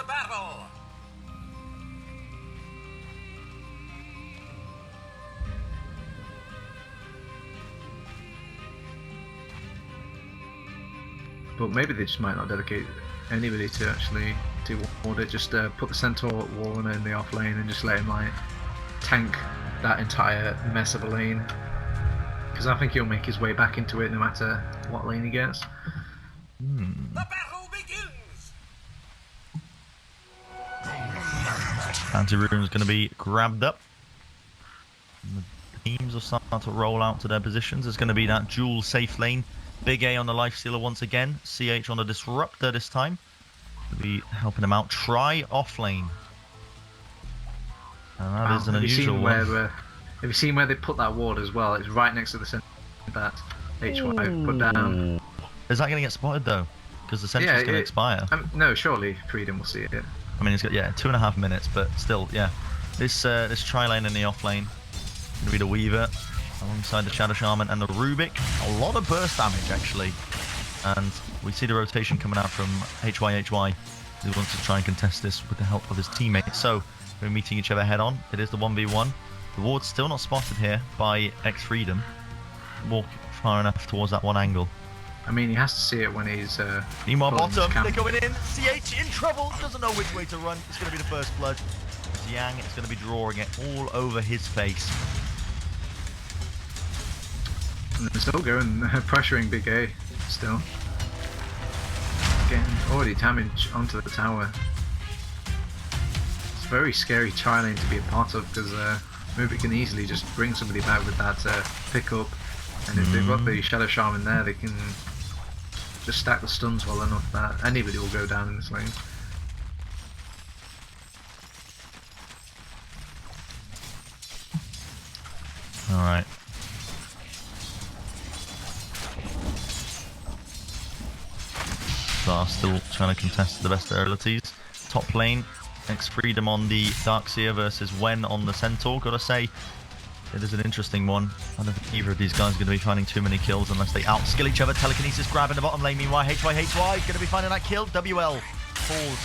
battle! But maybe they just might not dedicate anybody to actually ward it. Just put the centaur warren in the off lane and just let him like tank that entire mess of a lane. Because I think he'll make his way back into it no matter what lane he gets. The battle begins! Anti-Rune's going to be grabbed up. And the teams will start to roll out to their positions. There's going to be that dual safe lane. Big A on the Lifestealer once again. CH on the Disruptor this time. Will be helping him out. Try off lane. And that is an unusual one. Have you seen where they put that ward as well? It's right next to the center that HY put down. Is that going to get spotted though? Because the sentry's going to expire. No, surely Freedom will see it. I mean, it's got 2.5 minutes, but still, yeah. This tri lane in the off lane going to be the Weaver alongside the Shadow Shaman and the Rubik. A lot of burst damage actually, and we see the rotation coming out from HYHY, who wants to try and contest this with the help of his teammates. So we're meeting each other head on. It is the 1v1. The ward's still not spotted here by X Freedom. Walk far enough towards that one angle. I mean, he has to see it when he's. Meanwhile, bottom, they're going in. CH in trouble, doesn't know which way to run. It's going to be the first blood. Yang is going to be drawing it all over his face. And they're still going, pressuring Big A, still. Getting already damage onto the tower. It's a very scary tri lane to be a part of because Rubik can easily just bring somebody back with that pickup. And if they've got the Shadow Shaman there, they can just stack the stuns well enough that anybody will go down in this lane. Alright. BAZAAR still trying to contest the best of their abilities. Top lane, X Freedom on the Darkseer versus Wen on the Centaur. Gotta say, it is an interesting one. I don't think either of these guys are going to be finding too many kills unless they outskill each other. Telekinesis grab in the bottom lane. Meanwhile, HYHY is going to be finding that kill. WL falls.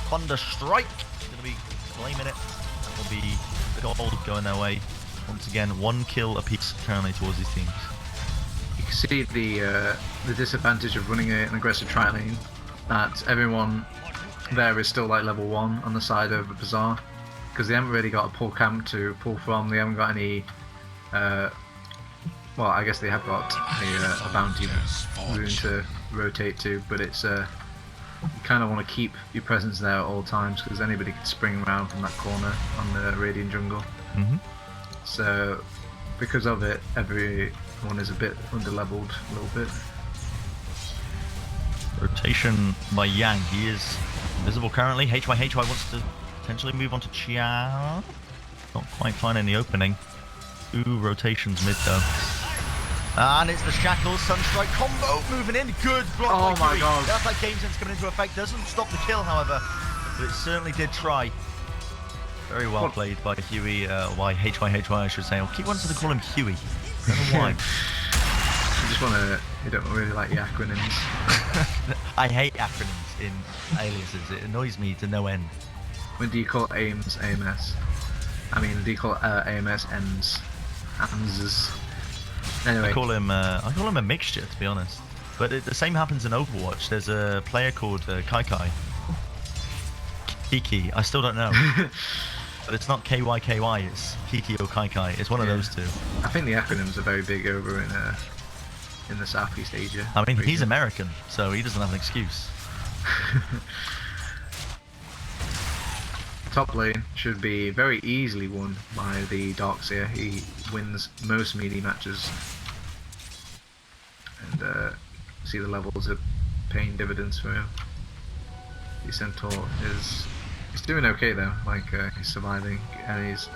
Thunder Strike is going to be claiming it. That will be gold going their way. Once again, 1 kill apiece currently towards these teams. You can see the disadvantage of running an aggressive tri lane. That everyone there is still like level 1 on the side of the BAZAAR. Because they haven't really got a pull camp to pull from, they haven't got any, well, I guess they have got a bounty rune to rotate to, but it's, you kind of want to keep your presence there at all times, because anybody can spring around from that corner on the Radiant jungle. So, because of it, everyone is a bit under-leveled, a little bit. Rotation by Yang, he is invisible currently. HYHY wants to potentially move on to Chia. Not quite finding the opening. 2 rotations mid though. And it's the Shackles Sunstrike combo moving in. Good block by Huey. God. That's like game sense coming into effect. Doesn't stop the kill, however, but it certainly did try. Very well played by Huey. Why HYHY I should say. I keep wanting to call him Huey. I don't know why. You just want to. You don't really like the acronyms. I hate acronyms in aliases. It annoys me to no end. When do you call AIMS AMS? I mean, do you call AMS EMS? AMSs? Anyway. I call him a mixture, to be honest. But the same happens in Overwatch. There's a player called Kai. Kiki. I still don't know. But it's not KYKY, it's Kiki or Kai. It's one of those two. I think the acronyms are very big over in the Southeast Asia. I mean, he's American, so he doesn't have an excuse. Top lane should be very easily won by the Darkseer. He wins most melee matches. And see the levels are paying dividends for him. The Centaur is doing okay though, like he's surviving, and he's,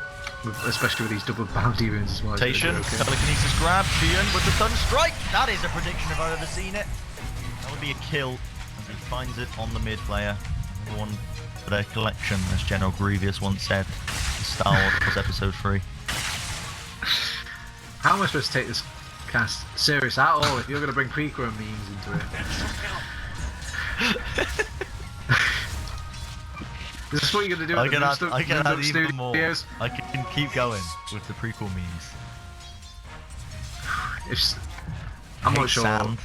especially with these double bounty runes as well. Rotation, okay. Telekinesis grab, Qian with the Sunstrike! That is a prediction if I've ever seen it. That would be a kill as he finds it on the mid player. One for their collection, as General Grievous once said in Star Wars Episode 3. How am I supposed to take this cast serious at all if you're going to bring pre-chrome memes into it? Is this what you're gonna do? I can add even studios? more. I can keep going with the prequel memes. I'm not sure. Sand.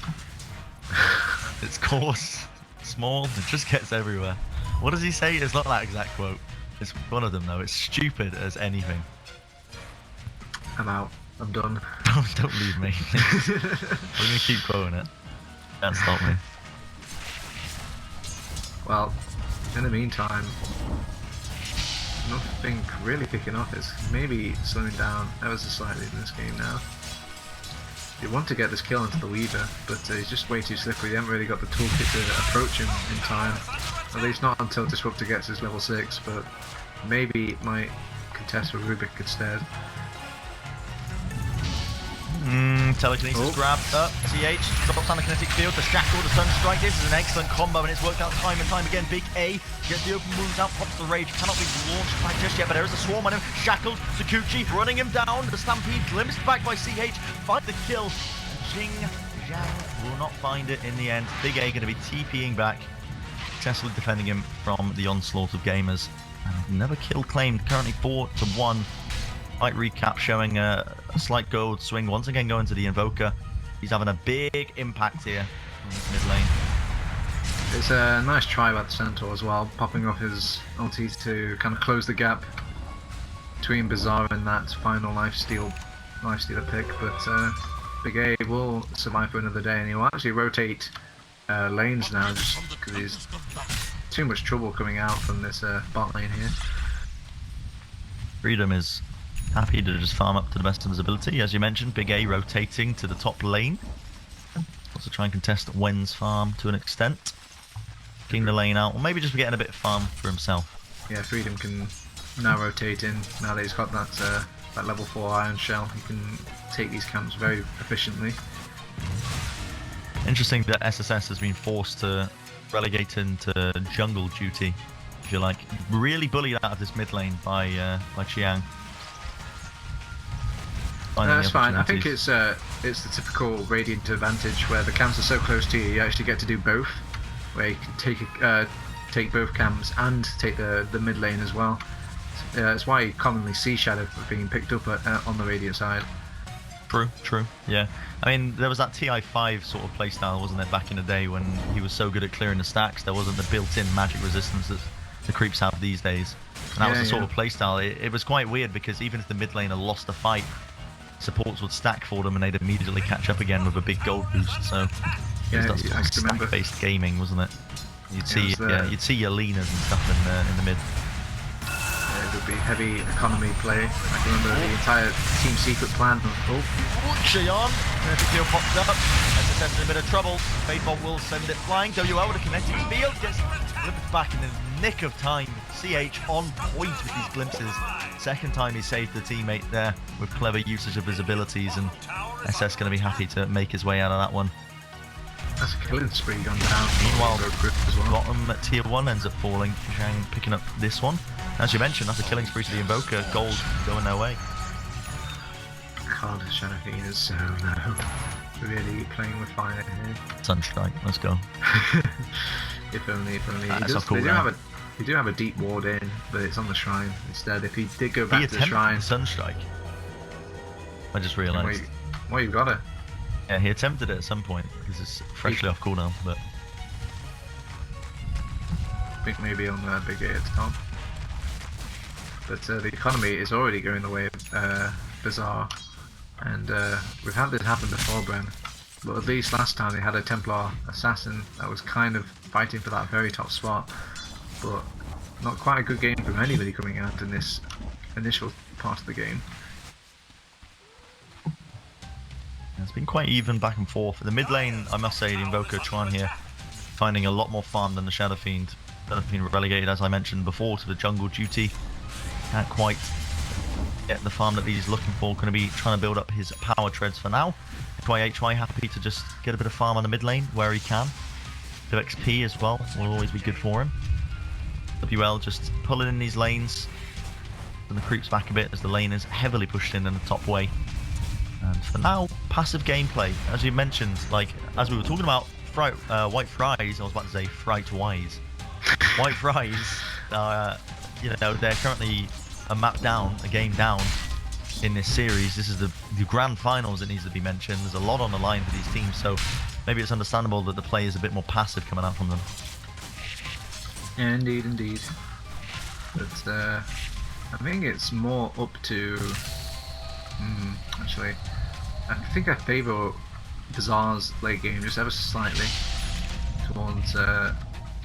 It's coarse, small, it just gets everywhere. What does he say? It's not that exact quote. It's one of them though. It's stupid as anything. I'm out. I'm done. Don't leave me. We're gonna keep quoting it. Can't stop me. Well, in the meantime, nothing really picking up. It's maybe slowing down ever so slightly in this game now. You want to get this kill onto the Weaver, but he's just way too slippery. You haven't really got the toolkit to approach him in time. At least not until Disruptor gets his level 6, but maybe it might contest with Rubik instead. Telekinesis grabbed up. CH drops on the kinetic field. The Shackle, the Sunstrike. This is an excellent combo, and it's worked out time and time again. Big A gets the open wounds out, pops the Rage. Cannot be launched quite just yet, but there is a swarm on him. Shackled, Sakuchi running him down. The Stampede glimpsed back by CH. Find the kill. Jing Zhang will not find it in the end. Big A going to be TPing back, successfully defending him from the onslaught of gamers. And never kill claimed. Currently 4-1. Light recap showing a slight gold swing once again going to the Invoker. He's having a big impact here in this mid lane. It's a nice try by the Centaur as well, popping off his ulti to kind of close the gap between BAZAAR and that final lifestealer pick, but Big A will survive for another day, and he'll actually rotate lanes now just because he's too much trouble coming out from this bot lane here. Freedom is happy to just farm up to the best of his ability. As you mentioned, Big A rotating to the top lane. Also try and contest Wen's farm to an extent. King the lane out, or maybe just getting a bit of farm for himself. Yeah, Freedom can now rotate in, now that he's got that, that level 4 Iron Shell. He can take these camps very efficiently. Interesting that SSS has been forced to relegate into jungle duty, if you like. Really bullied out of this mid lane by Xiang. That's fine. I think it's the typical Radiant advantage where the camps are so close to you, you actually get to do both. Where you can take both camps and take the mid lane as well. That's why you commonly see Shadow being picked up on the Radiant side. True, yeah. I mean, there was that TI5 sort of playstyle, wasn't there, back in the day when he was so good at clearing the stacks. There wasn't the built-in magic resistance that the creeps have these days. And that was the sort of playstyle. It was quite weird because even if the mid laner lost a fight, supports would stack for them and they'd immediately catch up again with a big gold boost. So it was that sort of stack-based gaming, wasn't it? You'd see your leaners and stuff in the mid. It would be heavy economy play. I can remember the entire Team Secret plan. Xion, kinetic field pops up. SSS in a bit of trouble. Fateball will send it flying. WL with a kinetic field gets flipped back in the nick of time. CH on point with these glimpses. Second time he saved the teammate there with clever usage of his abilities, and SS going to be happy to make his way out of that one. That's a killing spree gone down. Meanwhile, bottom tier 1 ends up falling. Zhang picking up this one. As you mentioned, that's a killing spree to the Invoker. Gold going their way. God, Shadowfiend is so low. Really playing with fire here. Sunstrike, let's go. If only. They do have a deep ward in, but it's on the shrine instead. If he did go back to the shrine. Sunstrike. I just realised. Well, you got it. Yeah, he attempted it at some point because it's freshly off cooldown, but I think maybe on the Big A at the top. But the economy is already going the way of BAZAAR, and we've had this happen before, Bren. But at least last time they had a Templar assassin that was kind of fighting for that very top spot. But not quite a good game from anybody coming out in this initial part of the game. It's been quite even back and forth. In the mid lane, I must say, the Invoker Chuan here finding a lot more farm than the Shadow Fiend. That have been relegated, as I mentioned before, to the jungle duty. Can't quite get the farm that he's looking for. Going to be trying to build up his power treads for now. HY happy to just get a bit of farm on the mid lane where he can. Bit of XP as well will always be good for him. WL just pulling in these lanes, and the creeps back a bit as the lane is heavily pushed in the top way. And for now, passive gameplay, as you mentioned, like as we were talking about white fries, I was about to say fright wise. White fries you know, they're currently a map down, a game down in this series. This is the grand finals that needs to be mentioned. There's a lot on the line for these teams, so maybe it's understandable that the play is a bit more passive coming out from them. Yeah, indeed. But I think it's more up to... actually, I think I favour BAZAAR's late game just ever so slightly towards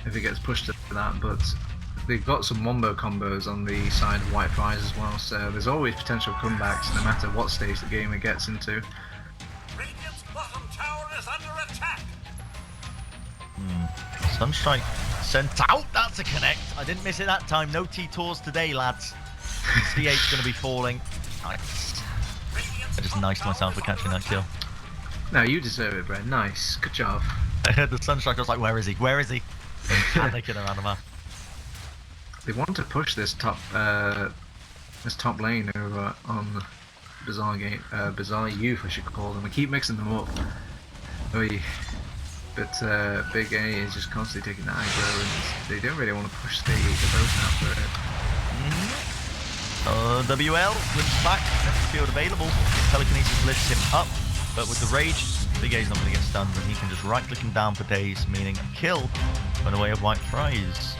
if it gets pushed to that, but they've got some wombo combos on the side of White Fries as well, so there's always potential comebacks no matter what stage the game it gets into. Radiant's bottom tower is under attack. Sunstrike sent out. That's a connect. I didn't miss it that time. No T-Tours today, lads. C8's going to be falling. Nice. I just niced myself for catching that kill. No, you deserve it, Brent. Nice. Good job. I heard the Sunstrike. I was like, where is he? Where is he? Panicking around the map. They want to push this top lane over on BAZAAR Youth, I should call them. I keep mixing them up. But Big A is just constantly taking the aggro, and they don't really want to push the boat out for it. WL flips back, next field available. Telekinesis lifts him up, but with the rage, Big A's not going to get stunned, and he can just right click him down for days, meaning a kill by the way of White Fries.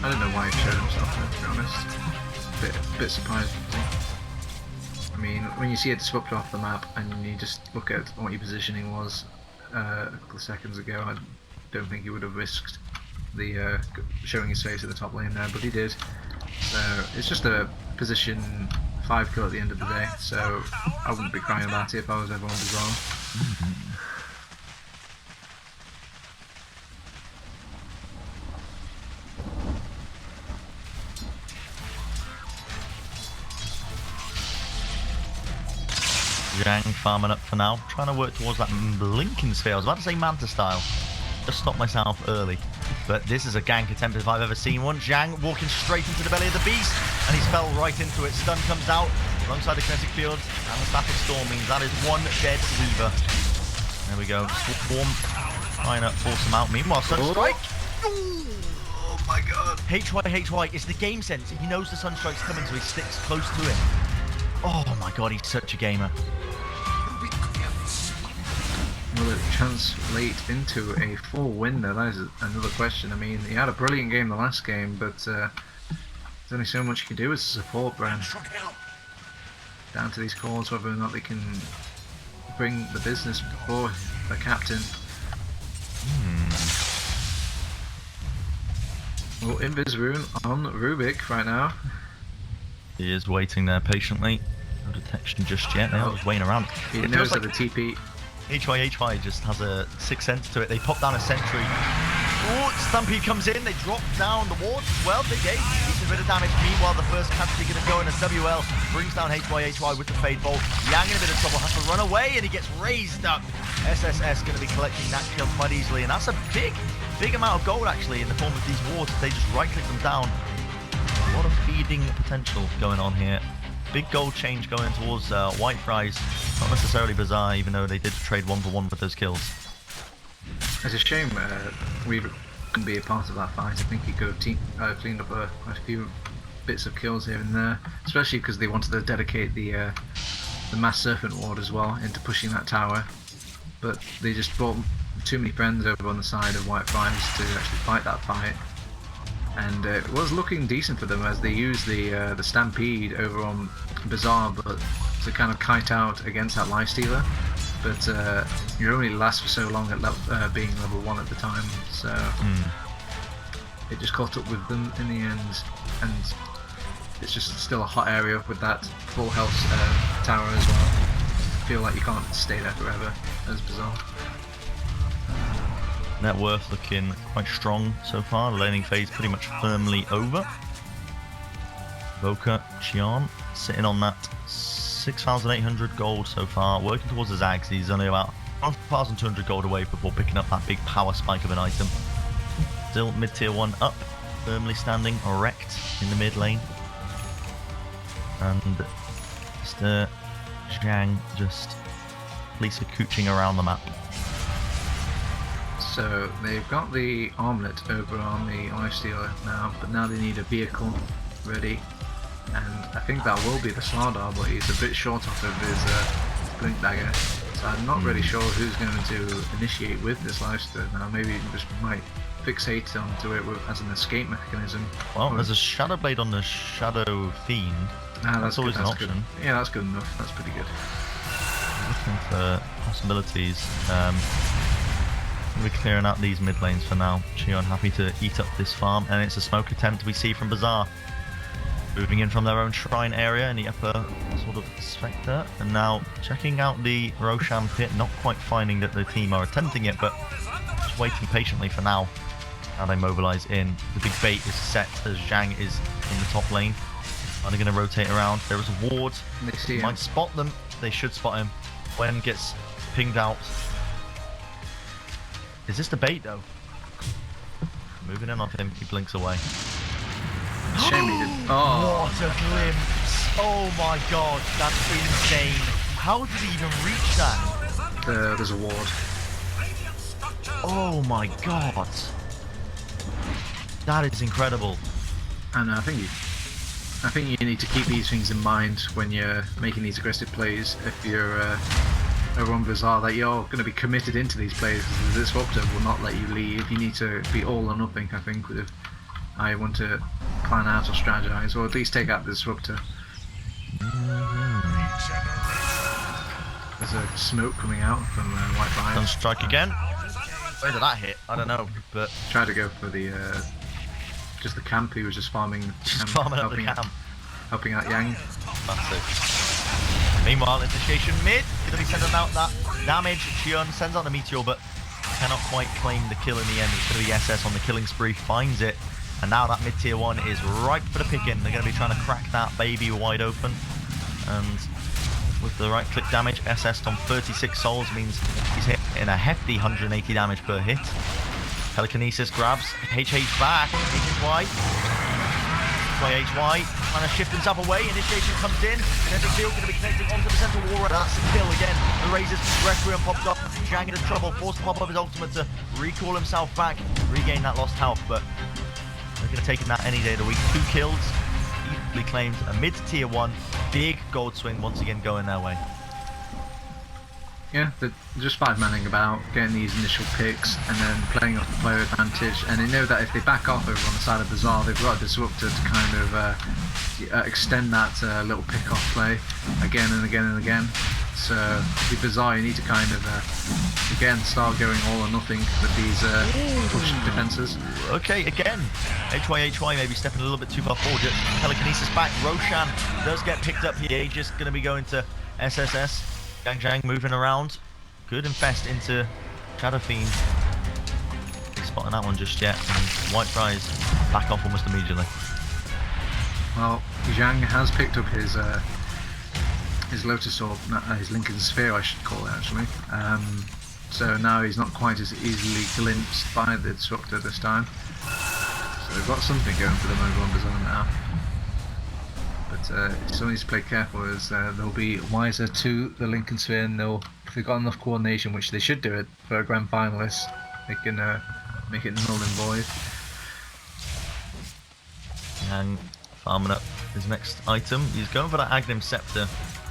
I don't know why he showed himself there, to be honest. Bit surprised. I mean, when you see it disrupt off the map and you just look at what your positioning was a couple of seconds ago, I don't think he would have risked the showing his face at the top lane there, but he did. So it's just a position 5 kill at the end of the day, so I wouldn't be crying about it if I was everyone BAZAAR. Zhang farming up for now, trying to work towards that blinking sphere. I was about to say Manta style. Just stopped myself early. But this is a gank attempt if I've ever seen one. Zhang walking straight into the belly of the beast, and he's fell right into it. Stun comes out alongside the kinetic field, and the static storm means that is one dead Weaver. There we go. Swarm trying to force him out. Meanwhile, Sunstrike. Oh my god. HY, it's the game sense. He knows the Sunstrike's coming, so he sticks close to him. Oh my god, he's such a gamer. Will it translate into a full win though? That is another question. I mean, he had a brilliant game the last game, but there's only so much you can do as a support brand. Down to these calls whether or not they can bring the business before the captain. Well, Invis Rune on Rubik right now. He is waiting there patiently. No detection just yet. They're just waiting around. He knows that the TP. HY just has a sixth sense to it. They pop down a sentry. Oh, Stampede comes in. They drop down the wards as well. Big A eats a bit of damage. Meanwhile, the first casualty going to go in as WL brings down HY with the Fade Bolt. Yang in a bit of trouble, has to run away, and he gets raised up. SSS going to be collecting that kill quite easily, and that's a big amount of gold actually in the form of these wards. They just right-click them down. A lot of feeding potential going on here. Big gold change going towards White Fries. Not necessarily BAZAAR, even though they did trade 1-for-1 with those kills. It's a shame we couldn't be a part of that fight. I think he could have cleaned up a few bits of kills here and there, especially because they wanted to dedicate the Mass Serpent Ward as well into pushing that tower. But they just brought too many friends over on the side of White Fries to actually fight that fight. And it was looking decent for them as they used the Stampede over on BAZAAR, but to kind of kite out against that Lifestealer. But you only last for so long at being level 1 at the time, so it just caught up with them in the end, and it's just still a hot area with that full health tower as well. I feel like you can't stay there forever as BAZAAR. Net worth looking quite strong so far. The laning phase pretty much firmly over. Voka Qian sitting on that 6,800 gold so far, working towards the Zags. He's only about 1,200 gold away before picking up that big power spike of an item. Still mid tier 1 up, firmly standing erect in the mid lane. And Mr. Zhang just Lisa cooching around the map. So they've got the armlet over on the Lifestealer now, but now they need a vehicle ready. And I think that will be the Slardar, but he's a bit short off of his Blink Dagger. So I'm not really sure who's going to initiate with this Lifestealer now. Maybe you just might fixate onto it as an escape mechanism. Well, there's a Shadow Blade on the Shadow Fiend. That's always an option. Good. Yeah, that's good enough. That's pretty good. Looking for possibilities. We're clearing out these mid lanes for now. Cheon happy to eat up this farm, and it's a smoke attempt we see from BAZAAR. Moving in from their own shrine area in the upper sort of spectre, and now checking out the Roshan pit, not quite finding that the team are attempting it, but just waiting patiently for now. Now they mobilize in. The big bait is set as Zhang is in the top lane. Are they going to rotate around? There is a ward. They see him. Might spot them. They should spot him. Wen gets pinged out. Is this the bait though? Moving in on him, he blinks away. Shame he didn't. Oh. What a glimpse! Oh my god, that's insane. How did he even reach that? There's a ward. Oh my god. That is incredible. And I think you need to keep these things in mind when you're making these aggressive plays. If you're over on BAZAAR, that you're going to be committed into these plays, because the Disruptor will not let you leave. You need to be all or nothing, I think, if I want to plan out or strategize, or at least take out the Disruptor. There's a smoke coming out from White Fire. Don't strike again. Where did that hit? I don't know, but try to go for the just the camp. He was just farming. Farming up the camp. Helping out Yang. Massive. Meanwhile, initiation mid. Gonna be sending out that damage. Cheon sends out the meteor, but cannot quite claim the kill in the end. It's gonna be SS on the killing spree. Finds it, and now that mid tier 1 is ripe for the picking. They're gonna be trying to crack that baby wide open, and with the right click damage, SS on 36 souls means he's hitting a hefty 180 damage per hit. Telekinesis grabs HH back. HY. HY trying to shift himself away. Initiation comes in. Center field going to be connected onto the central wall. That's a kill again. The Razor's Requiem popped up. Zhang into trouble. Forced to pop up his ultimate to recall himself back. Regain that lost health, but they're going to take that any day of the week. 2 kills. Easily claimed a mid tier 1. Big gold swing once again going their way. Yeah, they're just 5-manning about, getting these initial picks, and then playing off the player advantage. And they know that if they back off over on the side of BAZAAR, they've got a Disruptor to kind of extend that little pick-off play again and again and again. So with BAZAAR, you need to kind of again start going all or nothing with these push defenses. Okay, again, HY maybe stepping a little bit too far forward. Telekinesis back. Roshan does get picked up here. Just going to be going to SSS. Zhang moving around. Good infest into Shadow Fiend. He's spotting that one just yet. And White Fries back off almost immediately. Well, Zhang has picked up his Lotus Orb, his Lincoln Sphere I should call it actually. So now he's not quite as easily glimpsed by the Disruptor this time. So they've got something going for them over on BAZAAR now. But still needs to play careful, as they'll be wiser to the Lincoln Sphere, and if they've got enough coordination, which they should do it for a grand finalist, they can make it null and void. And farming up his next item. He's going for that Aghanim Scepter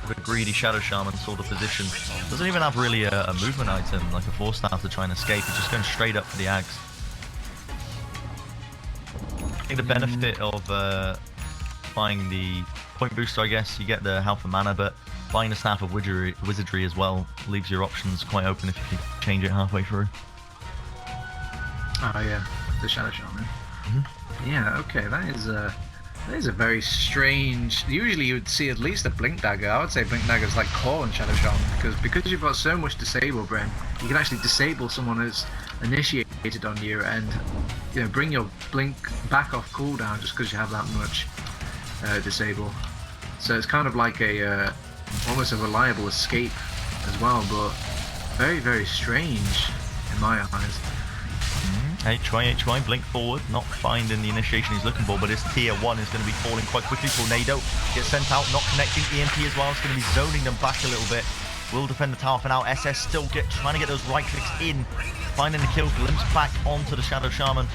with a greedy Shadow Shaman sort of position. Doesn't even have really a movement item like a Force Staff to try and escape. He's just going straight up for the Ags. I think the benefit of buying the point booster, I guess, you get the health and mana, but buying the Staff of Wizardry as well leaves your options quite open if you can change it halfway through. Oh yeah, the Shadow Shaman. Yeah, okay, that is a very strange. Usually you would see at least a Blink Dagger. I would say Blink Dagger is like core in Shadow Shaman, because you've got so much disable, Bren. You can actually disable someone who's initiated on you, and bring your Blink back off cooldown just because you have that much disable. So it's kind of like a almost a reliable escape as well, but very, very strange in my eyes. HY, blink forward, not finding the initiation he's looking for, but his tier 1 is going to be falling quite quickly. Tornado gets sent out, not connecting. EMP as well, it's going to be zoning them back a little bit. will defend the tower for now. SS still trying to get those right clicks in, finding the kill. Glimpse back onto the Shadow Shaman.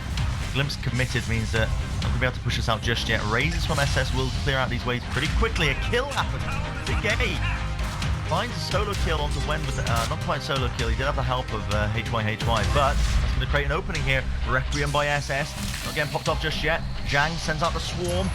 Glimpse committed means that not going to be able to push us out just yet. Raises from SS will clear out these waves pretty quickly. A kill happens. Big A finds a solo kill onto Wen with not quite solo kill. He did have the help of HYHY, but that's going to create an opening here. Requiem by SS. Not getting popped off just yet. Zhang sends out the swarm.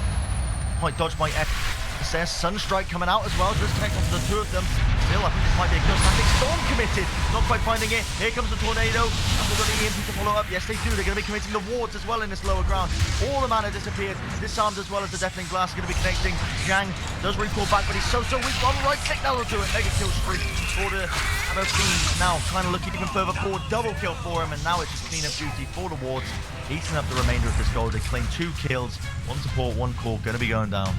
Quite dodged by SS. Sunstrike coming out as well. Just connect onto the two of them. Still, I think this might be a kill. Static Storm committed. Not quite finding it. Here comes the tornado. And we're running EMP to follow up. Yes, they do. They're going to be committing the wards as well in this lower ground. All the mana disappeared. Disarmed as well as the Deafening Blast are going to be connecting. Zhang does recall back, but he's so weak. On the right click, that'll do it. Mega kill spree for the Shadow Fiend. Now trying to look even further forward. Double kill for him, and now it's just clean up duty for the wards. Eating up the remainder of this gold. They claim 2 kills. 1 support, 1 core. Going to be going down.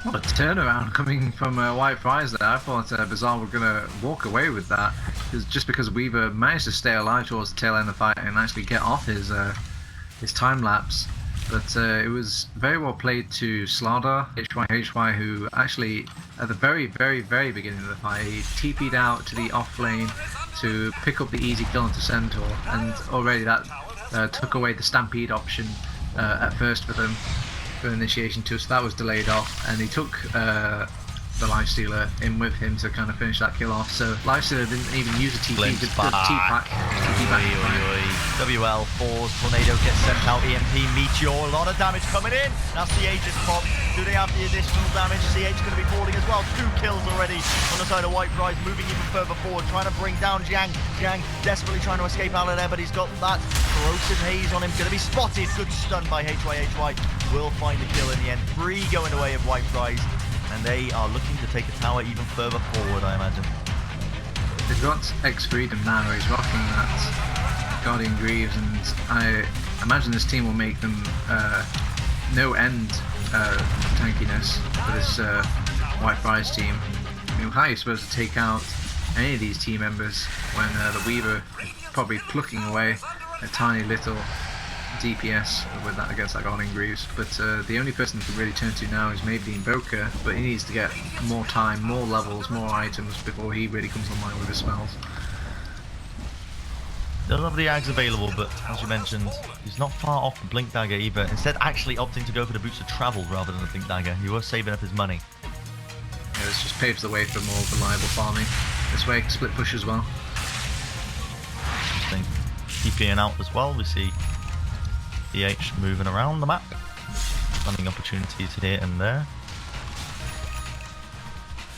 What a turnaround coming from White Fries there. I thought BAZAAR were going to walk away with that, just because Weaver managed to stay alive towards the tail end of the fight and actually get off his time lapse. But it was very well played to Slardar, HYHY, who actually, at the very beginning of the fight, he TP'd out to the off lane to pick up the easy kill onto Centaur, and already that took away the Stampede option at first for them. For initiation too, so that was delayed off, and he took the Lifestealer in with him to kind of finish that kill off. So Lifestealer didn't even use a TP, just TP back. WL falls, Tornado gets sent out, EMP, Meteor, a lot of damage coming in. That's the Aegis pop. Do they have the additional damage? CH going to be falling as well. 2 kills already on the side of White Prize, moving even further forward, trying to bring down Zhang. Zhang desperately trying to escape out of there, but he's got that corrosive haze on him. Going to be spotted. Good stun by HYHY. Will find the kill in the end. 3 going away of White Prize, and they are looking to take the tower even further forward, I imagine. They've got X-Freedom now, he's rocking that Guardian Greaves, and I imagine this team will make them no end tankiness for this White Prize team. I mean, how are you supposed to take out any of these team members when the Weaver is probably plucking away a tiny little DPS with that against that Guardian Greaves? But the only person to really turn to now is maybe the Invoker, but he needs to get more time, more levels, more items before he really comes online with his spells. Don't have the Ags available, but as you mentioned, he's not far off the Blink Dagger either. Instead, actually opting to go for the Boots of Travel rather than the Blink Dagger. He was saving up his money. Yeah, this just paves the way for more reliable farming. This way, split push as well. Interesting. TPing out as well. We see DH moving around the map, finding opportunities here and there.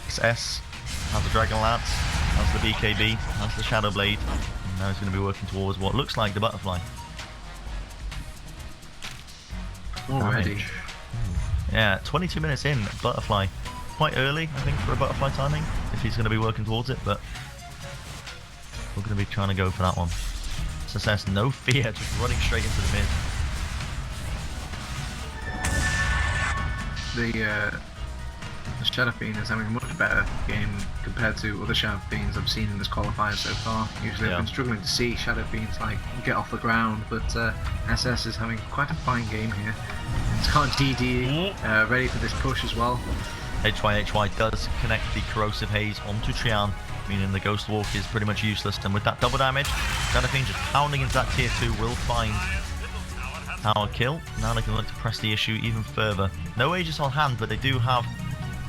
XS has the Dragon Lance, has the BKB, has the Shadow Blade, and now he's going to be working towards what looks like the Butterfly. Already. Yeah, 22 minutes in, Butterfly. Quite early, I think, for a Butterfly timing, if he's going to be working towards it, but we're going to be trying to go for that one. Success, no fear, just running straight into the mid. The Shadow Fiend is having a much better game compared to other Shadow Fiends I've seen in this qualifier so far. Usually I've been struggling to see Shadow Fiends like get off the ground, but SS is having quite a fine game here. It's got DD ready for this push as well. HYHY does connect the Corrosive Haze onto Trian, meaning the Ghost Walk is pretty much useless, and with that double damage, Shadow Fiend just pounding into that tier 2 will find our kill. Now they can look to press the issue even further. No Aegis on hand, but they do have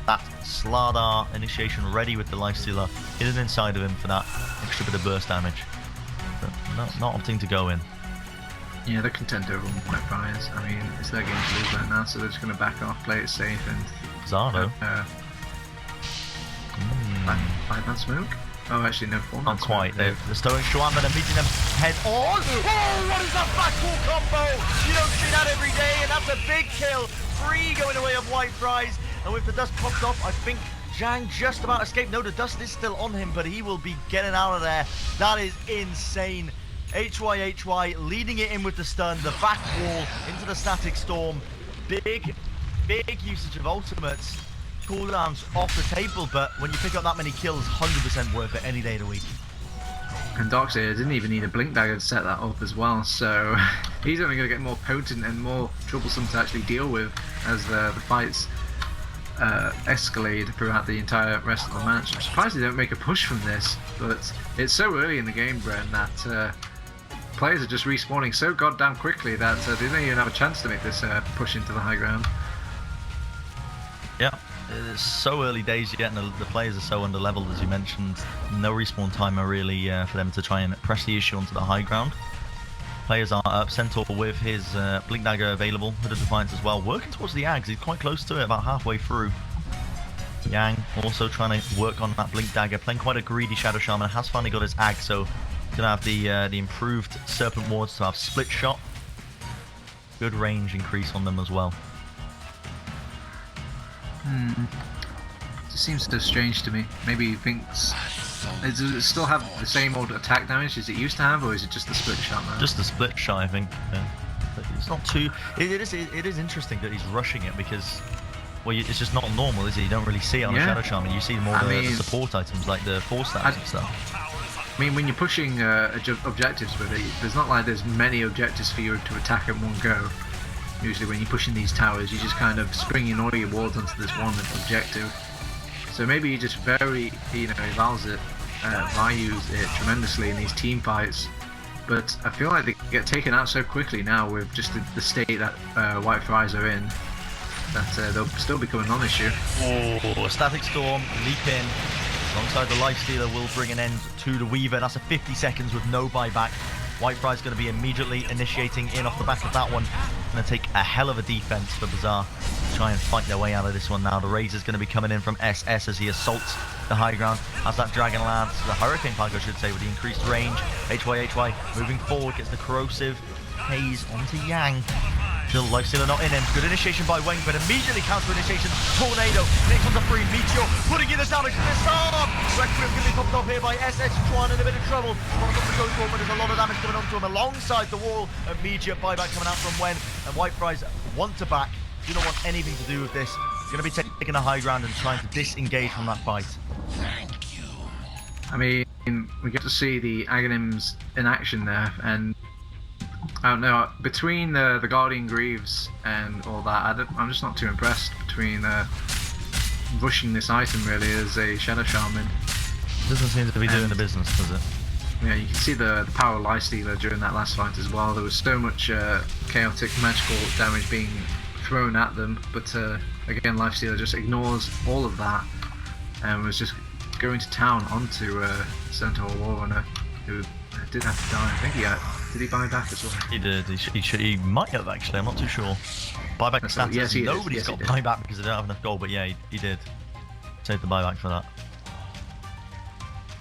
that Slardar initiation ready with the Lifestealer hidden inside of him for that extra bit of burst damage. But not opting to go in. Yeah, they're content over White Prize. I mean, it's their game to lose right now, so they're just going to back off, play it safe, and Zardo. 5-man smoke? Oh, actually, no, 4-man Not quite. They're throwing Shuan, but they're meeting them head on. Oh, what is that backdoor combo? You don't see that every day, and that's a big kill. 3 going away of White Prize, and with the dust popped off, I think Zhang just about escaped. No, the dust is still on him, but he will be getting out of there. That is insane. HYHY leading it in with the stun, the back wall into the Static Storm. Big usage of ultimates. Cooldowns off the table, but when you pick up that many kills, 100% worth it any day of the week. And Darkseer didn't even need a Blink Dagger to set that up as well, so he's only going to get more potent and more troublesome to actually deal with as the fights escalate throughout the entire rest of the match. I'm surprised they don't make a push from this, but it's so early in the game, Bren, that players are just respawning so goddamn quickly that they don't even have a chance to make this push into the high ground. Yeah, it's so early days yet, and the players are so under-leveled, as you mentioned. No respawn timer really for them to try and press the issue onto the high ground. Players are up. Centaur with his Blink Dagger available. Hood of Defiance as well. Working towards the Ags. He's quite close to it, about halfway through. Yang also trying to work on that Blink Dagger. Playing quite a greedy Shadow Shaman. Has finally got his Ag, so he's going to have the improved Serpent Wards to have split shot. Good range increase on them as well. It seems so strange to me. Maybe he thinks... Does it still have the same old attack damage as it used to have, or is it just the split shot now? Just the split shot, I think. Yeah. But it's not too... It is interesting that he's rushing it, because... Well, it's just not normal, is it? You don't really see it on a Shadow Shaman. You see more of the support items, like the 4-stars and stuff. I mean, when you're pushing objectives with it, there's not like there's many objectives for you to attack at one go. Usually when you're pushing these towers, you're just kind of springing all your wards onto this one objective. So maybe he just very, values it tremendously in these team fights. But I feel like they get taken out so quickly now with just the state that White Fries are in, that they'll still become a non-issue. Oh, a Static Storm, leap in, alongside the Lifestealer will bring an end to the Weaver. That's a 50 seconds with no buyback. White Fry's going to be immediately initiating in off the back of that one. Going to take a hell of a defense for BAZAAR to try and fight their way out of this one now. The Razor's going to be coming in from SS as he assaults the high ground. Has that Dragon Lance, the Hurricane Pike I should say, with the increased range. HY moving forward, gets the Corrosive Haze onto Yang. Still Lifestealer not in him. Good initiation by Wang, but immediately counter initiation. Tornado. Next one's a free Meteor. Putting in the damage. Disarm. Requiem going to be popped off here by SS. Chuan in a bit of trouble. One up to go for him, but there's a lot of damage coming onto him alongside the wall. Immediate buyback coming out from Wen. And White Fries want to back. Do not want anything to do with this. Going to be taking the high ground and trying to disengage from that fight. Thank you. I mean, we get to see the Aghanims in action there, and I don't know, between the Guardian Greaves and all that, I'm just not too impressed between rushing this item really as a Shadow Shaman. Doesn't seem to be doing the business, does it? Yeah, you can see the power of Lifestealer during that last fight as well. There was so much chaotic magical damage being thrown at them, but again, Lifestealer just ignores all of that and was just going to town onto Centaur Warrunner, who did have to die. I think did he buy back as well? He did. He might have actually. I'm not too sure. Buyback status. Yes, Nobody's got buyback because they don't have enough gold. But yeah, he did take the buyback for that.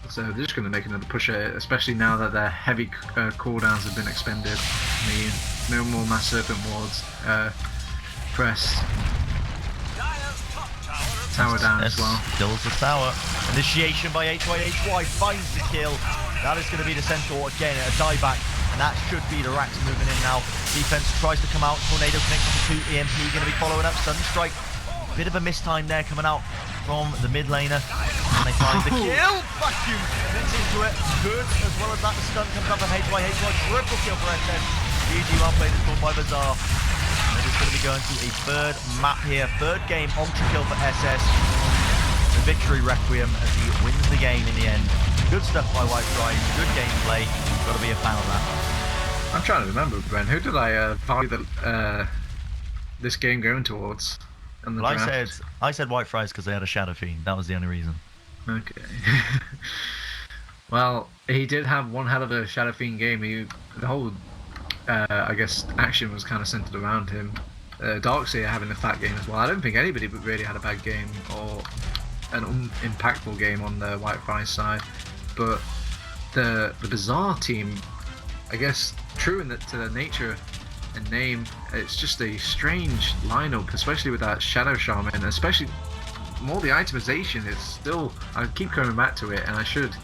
So they're just going to make another push at it, especially now that their heavy cooldowns have been expended. I mean, no more mass serpent wards. Press. Tower down as well. Kills the tower. Initiation by HY finds the kill. That is going to be the Centaur again at a dieback, and that should be the Rax moving in now. Defense tries to come out. Tornado connects to 2. EMP going to be following up. Sunstrike. Bit of a mistime there coming out from the mid laner. And they find the kill. Vacuum gets into it. Good as well as that. The stun comes up on HY. Triple kill for SS. GG, well played is called by BAZAAR. And it's going to be going to a third map here. Third game ultra kill for SS. The victory Requiem as he wins the game in the end. Good stuff by White Fries, good gameplay. Got to be a fan of that. I'm trying to remember, Brent. Who did I value this game going towards? Well, I said White Fries because they had a Shadow Fiend. That was the only reason. Okay. Well, he did have one hell of a Shadow Fiend game. The whole, I guess, action was kind of centered around him. Darkseer having a fat game as well. I don't think anybody really had a bad game or an impactful game on the White Fries side. But the BAZAAR team, I guess, true to their nature and name, it's just a strange lineup, especially with that Shadow Shaman, especially more the itemization is still, I keep coming back to it, and I should